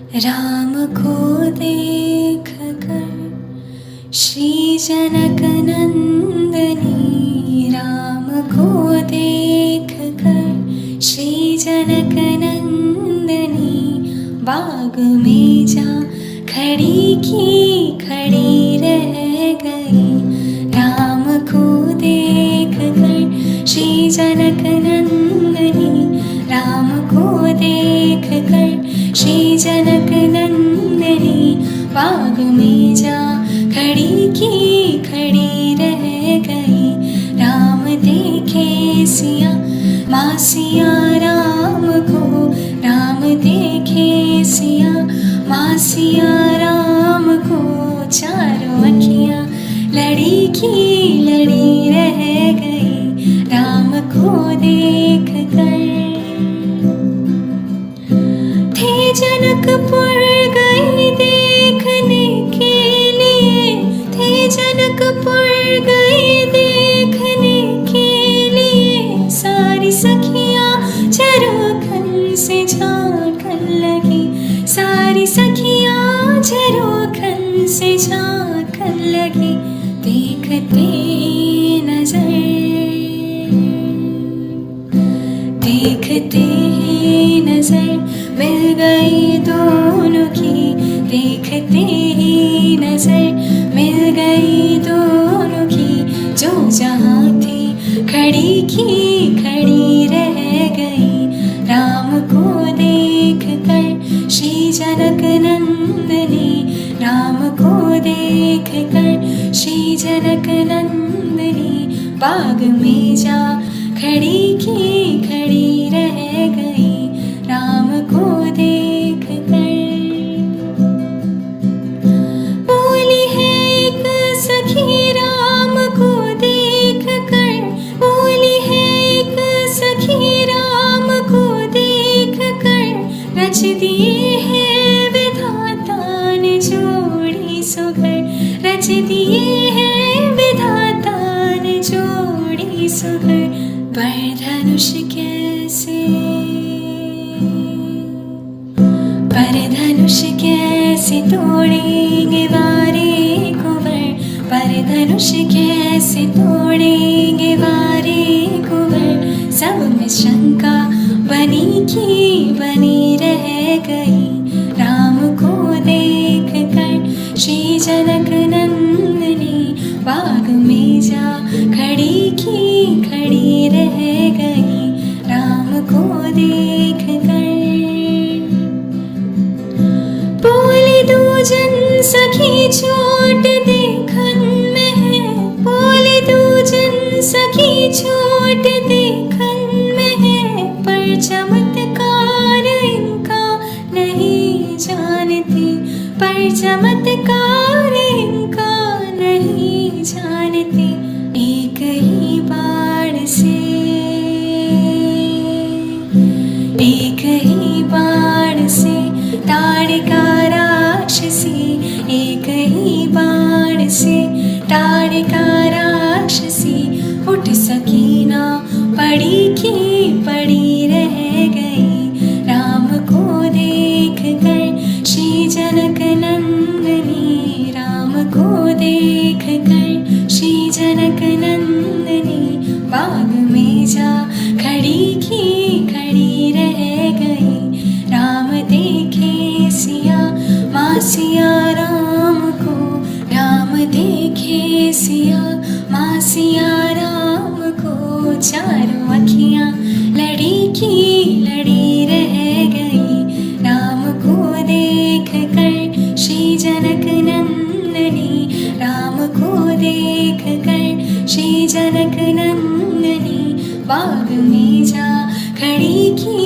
राम को देख कर श्री जनक नंदनी, राम को देख कर श्री जनक नंदनी, बाग में जा खड़ी की खड़ी रह गई। राम को देख कर श्री जनक नंदनी, राम को देख कर श्री जनक नंदनी, बाग में जा खड़ी की खड़ी रह गई। राम देखे सिया माँ सिया राम को, राम देखे सिया माँ सिया राम को, चारों अखियाँ लड़ी की लड़ी रह गई। राम को देख कर थे जनकपुर गए देखने के लिए, थे जनकपुर गए देखने के लिए, सारी सखियाँ झरोखन से झांकन लगी, सारी सखियाँ झरोखन से झांकन लगी। देखते नजर देखते ही नजर मिल गई दोनों की, देखते ही नजर मिल गई दोनों की, जो जहाँ थी खड़ी की खड़ी रह गई। राम को देख कर श्री जनक नंदनी, राम को देख कर श्री जनक नंदनी, बाग में जा खड़ी की खड़ी रह गई। राम को देख कर बोली है एक सखी, राम को देख कर बोली है एक सखी, राम को देख कर, रच दिए हैं विधाता ने जोड़ी सुघर, रच दिए हैं विधाता ने जोड़ी सुघर। पर धनुष कैसे, पर धनुष कैसे तोड़ेंगे वारे कुंवर, पर धनुष कैसे तोड़ेंगे वारे कुंवर, सब में शंका बनी की बनी रह गई। राम को देख कर श्री जनक नंदनी, बाग में जा खड़ी की खड़ी रह गई। राम को देख कर बोली दूजन सखी चोट देखन में है, बोली दूजन सखी चोट देखन में है, पर चमत्कार इनका नहीं जानती, पर चमत्कार इनका नहीं जानती। एक ही बाण से, एक ही बाण से ताड़का राक्षसी, एक ही बाण से ताड़का राक्षसी, उठ सकी ना पड़ी की पड़ी रह गई। राम को देख कर श्री जनक नंदनी, राम को देख कर श्री जनक नंदनी, बाग में जा खड़ी की खड़ी रह गई। राम देखे सिया माँ सिया राम को, राम देखे सिया माँ सिया राम को, चारों अखियाँ लड़ी की लड़ी रह गई। राम को देख कर श्री जनक नंदनी, राम को देख कर श्री जनक नंदनी, बाग में जा खड़ी की